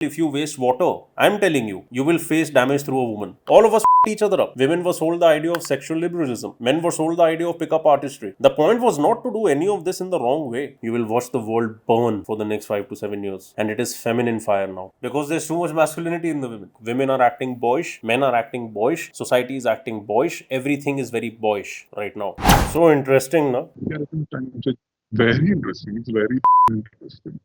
if you waste water, I'm telling you, you will face damage through a woman. All of us each other up. Women were sold the idea of sexual liberalism. Men were sold the idea of pickup artistry. The point was not to do any of this in the wrong way. You will watch the world burn for the next 5 to 7 years. And it is feminine fire now. Because there's too much masculinity in the women. Women are acting boyish. Men are acting boyish. Society is acting boyish. Everything is very boyish right now. So interesting, no? Yeah, it's very interesting. It's very interesting.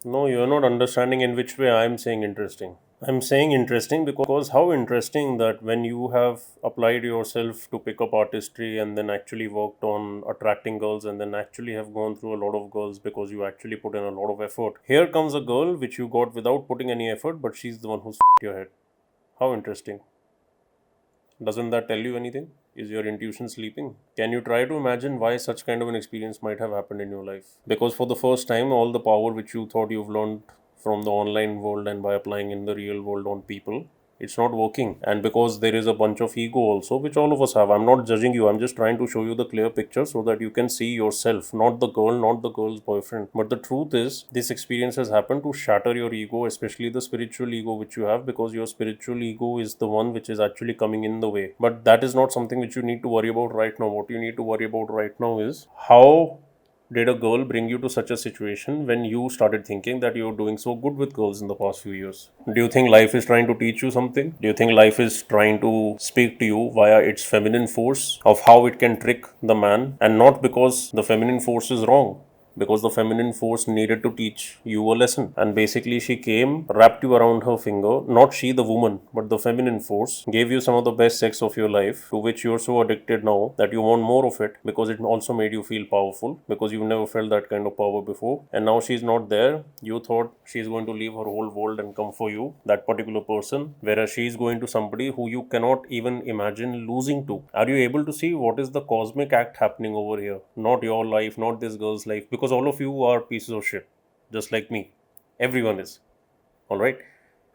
No, you're not understanding in which way I'm saying interesting. I'm saying interesting because how interesting that when you have applied yourself to pick up artistry and then actually worked on attracting girls and then actually have gone through a lot of girls because you actually put in a lot of effort. Here comes a girl which you got without putting any effort, but she's the one who's your head. How interesting. Doesn't that tell you anything? Is your intuition sleeping? Can you try to imagine why such kind of an experience might have happened in your life? Because for the first time, all the power which you thought you've learned from the online world and by applying in the real world on people, it's not working. And because there is a bunch of ego also, which all of us have. I'm not judging you, I'm just trying to show you the clear picture so that you can see yourself, not the girl, not the girl's boyfriend. But the truth is, this experience has happened to shatter your ego, especially the spiritual ego which you have, because your spiritual ego is the one which is actually coming in the way. But that is not something which you need to worry about right now. What you need to worry about right now is how did a girl bring you to such a situation when you started thinking that you're doing so good with girls in the past few years? Do you think life is trying to teach you something? Do you think life is trying to speak to you via its feminine force of how it can trick the man? And not because the feminine force is wrong, because the feminine force needed to teach you a lesson. And basically, she came, wrapped you around her finger, not she, the woman, but the feminine force, gave you some of the best sex of your life, to which you're so addicted now that you want more of it because it also made you feel powerful, because you've never felt that kind of power before. And now she's not there. You thought she's going to leave her whole world and come for you, that particular person, whereas she's going to somebody who you cannot even imagine losing to. Are you able to see what is the cosmic act happening over here? Not your life, not this girl's life, because all of you are pieces of shit, just like me. Everyone is. Alright?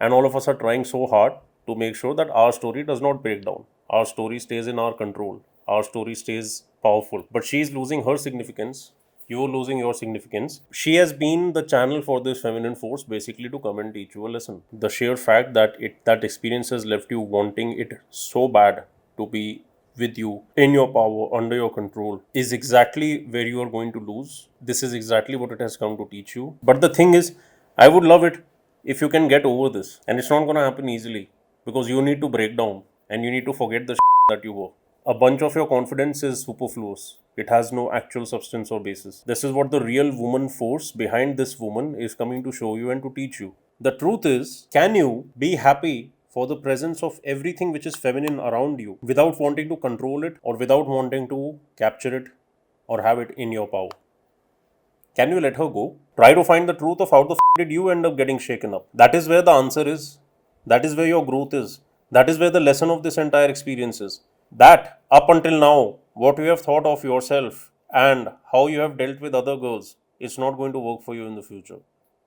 And all of us are trying so hard to make sure that our story does not break down. Our story stays in our control. Our story stays powerful. But she's losing her significance. You're losing your significance. She has been the channel for this feminine force basically to come and teach you a lesson. The sheer fact that that experience has left you wanting it so bad to be with you, in your power, under your control, is exactly where you are going to lose. This is exactly what it has come to teach you. But the thing is, I would love it if you can get over this. And it's not going to happen easily because you need to break down and you need to forget the that you were. A bunch of your confidence is superfluous. It has no actual substance or basis. This is what the real woman force behind this woman is coming to show you and to teach you. The truth is, can you be happy for the presence of everything which is feminine around you without wanting to control it or without wanting to capture it or have it in your power? Can you let her go? Try to find the truth of how the did you end up getting shaken up. That is where the answer is. That is where your growth is. That is where the lesson of this entire experience is. That, up until now, what you have thought of yourself and how you have dealt with other girls, it's not going to work for you in the future.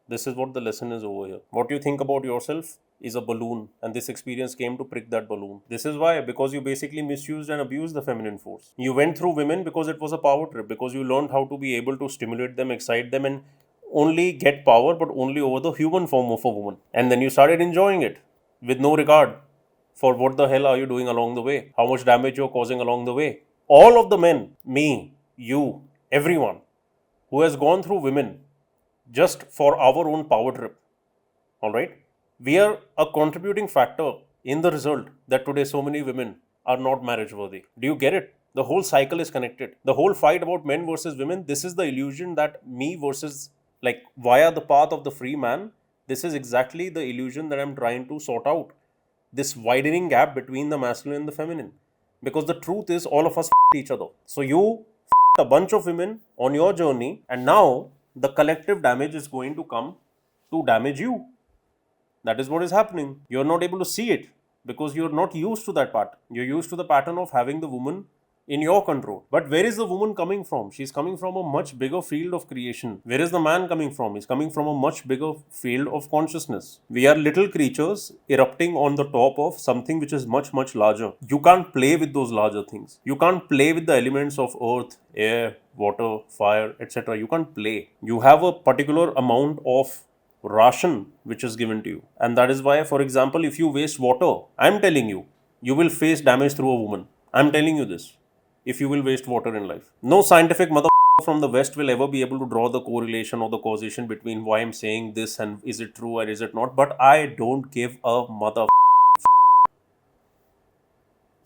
This is what the lesson is over here. What you think about yourself is a balloon, and this experience came to prick that balloon. This is why, because you basically misused and abused the feminine force. You went through women because it was a power trip, because you learned how to be able to stimulate them, excite them, and only get power, but only over the human form of a woman. And then you started enjoying it with no regard for what the hell are you doing along the way, how much damage you're causing along the way. All of the men, me, you, everyone who has gone through women just for our own power trip, all right, we are a contributing factor in the result that today so many women are not marriage worthy. Do you get it? The whole cycle is connected. The whole fight about men versus women, this is the illusion that me versus, like, via the path of the free man, this is exactly the illusion that I'm trying to sort out. This widening gap between the masculine and the feminine. Because the truth is, all of us each other. So you a bunch of women on your journey, and now the collective damage is going to come to damage you. That is what is happening. You're not able to see it because you're not used to that pattern. You're used to the pattern of having the woman in your control. But where is the woman coming from? She's coming from a much bigger field of creation. Where is the man coming from? He's coming from a much bigger field of consciousness. We are little creatures erupting on the top of something which is much, much larger. You can't play with those larger things. You can't play with the elements of earth, air, water, fire, etc. You can't play. You have a particular amount of ration which is given to you. And that is why, for example, if you waste water, I'm telling you, you will face damage through a woman. I'm telling you this. If you will waste water in life, no scientific mother from the West will ever be able to draw the correlation or the causation between why I'm saying this and is it true or is it not. But I don't give a mother.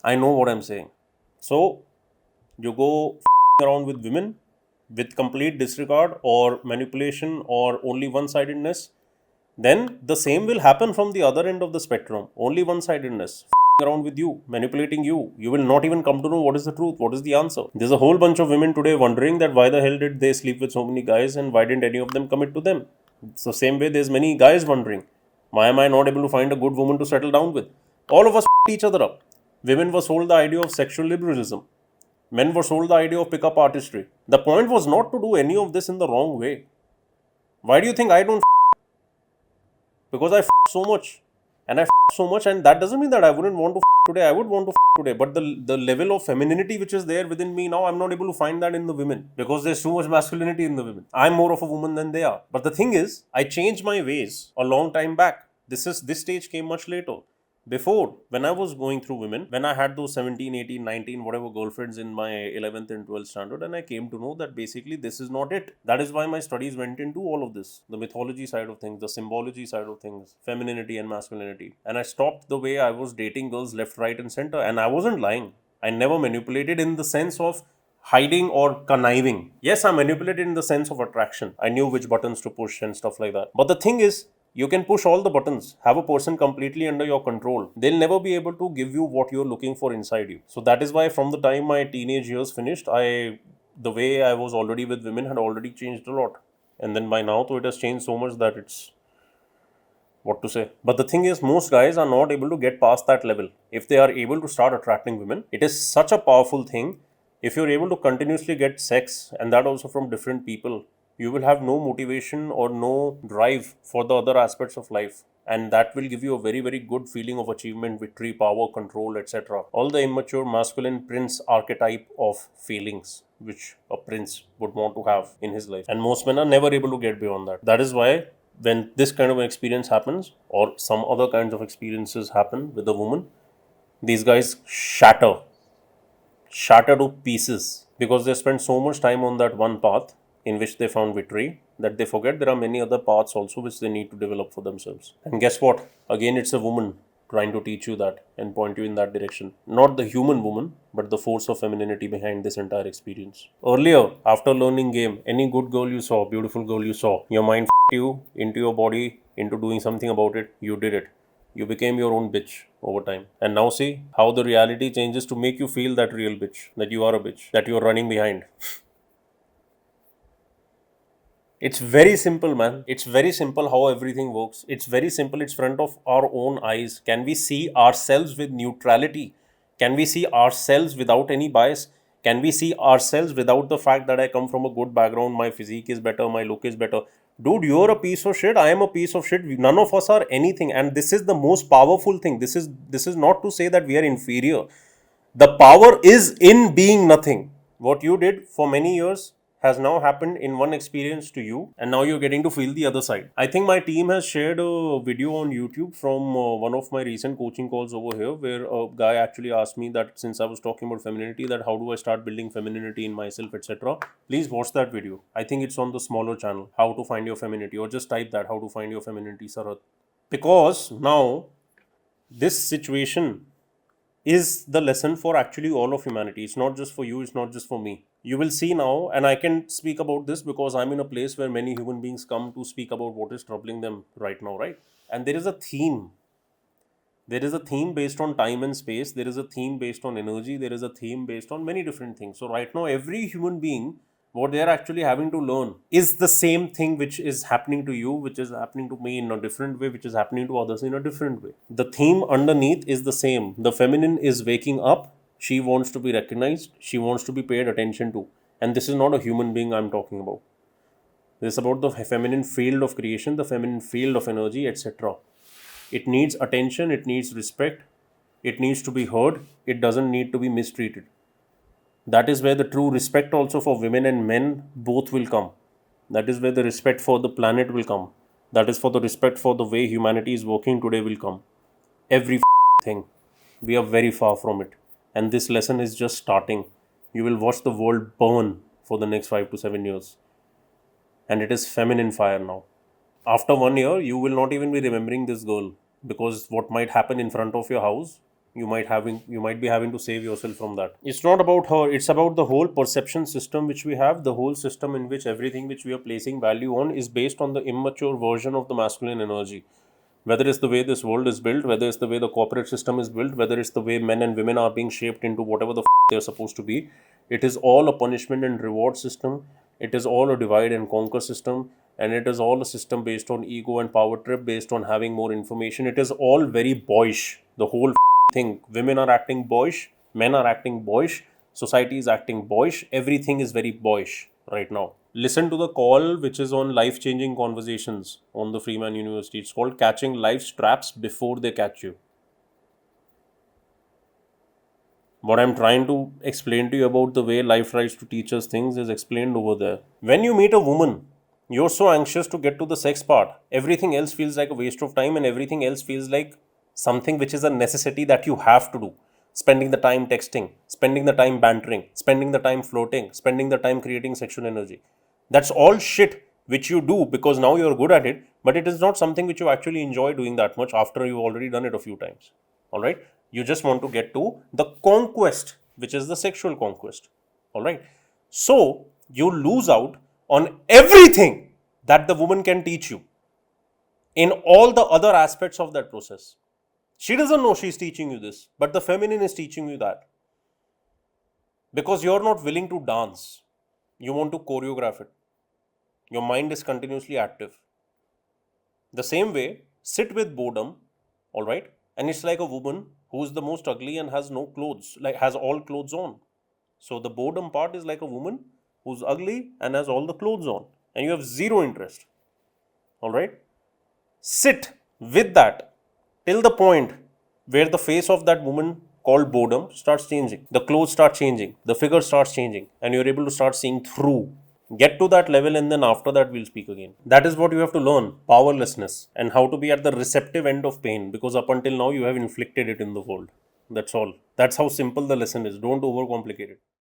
I know what I'm saying. So you go around with women with complete disregard or manipulation or only one-sidedness, then the same will happen from the other end of the spectrum. Only one-sidedness. Around with you, manipulating you. You will not even come to know what is the truth, what is the answer. There's a whole bunch of women today wondering that why the hell did they sleep with so many guys and why didn't any of them commit to them. So same way there's many guys wondering, why am I not able to find a good woman to settle down with? All of us each other up. Women were sold the idea of sexual liberalism. Men were sold the idea of pickup artistry. The point was not to do any of this in the wrong way. Why do you think I don't? Because I so much. And I so much, and that doesn't mean that I wouldn't want to today. I would want to today. But the level of femininity which is there within me now, I'm not able to find that in the women. Because there's too much masculinity in the women. I'm more of a woman than they are. But the thing is, I changed my ways a long time back. This stage came much later. Before, when I was going through women, when I had those 17, 18, 19, whatever girlfriends in my 11th and 12th standard, and I came to know that basically this is not it. That is why my studies went into all of this. The mythology side of things, the symbology side of things, femininity and masculinity. And I stopped the way I was dating girls left, right and center. And I wasn't lying. I never manipulated in the sense of hiding or conniving. Yes, I manipulated in the sense of attraction. I knew which buttons to push and stuff like that. But the thing is, you can push all the buttons, have a person completely under your control. They'll never be able to give you what you're looking for inside you. So that is why from the time my teenage years finished, the way I was already with women had already changed a lot. And then by now, though, it has changed so much that it's what to say. But the thing is, most guys are not able to get past that level. If they are able to start attracting women, it is such a powerful thing. If you're able to continuously get sex, and that also from different people, you will have no motivation or no drive for the other aspects of life. And that will give you a very, very good feeling of achievement, victory, power, control, etc. All the immature masculine prince archetype of feelings which a prince would want to have in his life. And most men are never able to get beyond that. That is why when this kind of an experience happens or some other kinds of experiences happen with a woman, these guys shatter to pieces because they spend so much time on that one path in which they found victory that they forget there are many other paths also which they need to develop for themselves. And guess what? Again, it's a woman trying to teach you that and point you in that direction. Not the human woman, but the force of femininity behind this entire experience. Earlier, after learning game, any good girl you saw, beautiful girl you saw, your mind you into your body, into doing something about it, you did it. You became your own bitch over time. And now see how the reality changes to make you feel that real bitch, that you are a bitch, that you are running behind. It's very simple, man. It's very simple how everything works. It's very simple. It's front of our own eyes. Can we see ourselves with neutrality? Can we see ourselves without any bias? Can we see ourselves without the fact that I come from a good background, my physique is better, my look is better? Dude, you're a piece of shit. I am a piece of shit. None of us are anything. And this is the most powerful thing. This is not to say that we are inferior. The power is in being nothing. What you did for many years has now happened in one experience to you, and now you're getting to feel the other side. I think my team has shared a video on YouTube from one of my recent coaching calls over here, where a guy actually asked me that since I was talking about femininity, that how do I start building femininity in myself, etc. Please watch that video. I think it's on the smaller channel, How to Find Your Femininity, or just type that, How to Find Your Femininity, Sarath. Because now this situation is the lesson for actually all of humanity. It's not just for you, it's not just for me. You will see now, and I can speak about this because I'm in a place where many human beings come to speak about what is troubling them right now, right? And there is a theme. There is a theme based on time and space. There is a theme based on energy. There is a theme based on many different things. So, right now, every human being, what they are actually having to learn is the same thing which is happening to you, which is happening to me in a different way, which is happening to others in a different way. The theme underneath is the same. The feminine is waking up. She wants to be recognized. She wants to be paid attention to. And this is not a human being I'm talking about. This is about the feminine field of creation, the feminine field of energy, etc. It needs attention, it needs respect, it needs to be heard, it doesn't need to be mistreated. That is where the true respect also for women and men both will come. That is where the respect for the planet will come. that is for the respect for the way humanity is working today will come. Every thing. We are very far from it. And this lesson is just starting. You will watch the world burn for the next 5 to 7 years. And it is feminine fire now. After 1 year, you will not even be remembering this girl, because what might happen in front of your house, you might be having to save yourself from that. It's not about her, it's about the whole perception system which we have, the whole system in which everything which we are placing value on is based on the immature version of the masculine energy. Whether it's the way this world is built, whether it's the way the corporate system is built, whether it's the way men and women are being shaped into whatever the they're supposed to be, it is all a punishment and reward system. It is all a divide and conquer system, and it is all a system based on ego and power trip, based on having more information. It is all very boyish. The whole thing. Women are acting boyish, men are acting boyish, society is acting boyish, everything is very boyish right now. Listen to the call which is on Life Changing Conversations on the Freeman University. It's called Catching Life's Traps Before They Catch You. What I'm trying to explain to you about the way life tries to teach us things is explained over there. When you meet a woman, you're so anxious to get to the sex part. Everything else feels like a waste of time, and everything else feels like something which is a necessity that you have to do. Spending the time texting, spending the time bantering, spending the time flirting, spending the time creating sexual energy. That's all shit which you do because now you're good at it, but it is not something which you actually enjoy doing that much after you've already done it a few times. Alright? You just want to get to the conquest, which is the sexual conquest. Alright? So, you lose out on everything that the woman can teach you in all the other aspects of that process. She doesn't know she's teaching you this, but the feminine is teaching you that. Because you're not willing to dance. You want to choreograph it. Your mind is continuously active. The same way, sit with boredom, alright? And it's like a woman who's the most ugly and has no clothes, like has all clothes on. So the boredom part is like a woman who's ugly and has all the clothes on. And you have zero interest. Alright? Sit with that till the point where the face of that woman called boredom starts changing. The clothes start changing. The figure starts changing. And you're able to start seeing through. Get to that level, and then after that we'll speak again. That is what you have to learn. Powerlessness. And how to be at the receptive end of pain. Because up until now you have inflicted it in the world. That's all. That's how simple the lesson is. Don't overcomplicate it.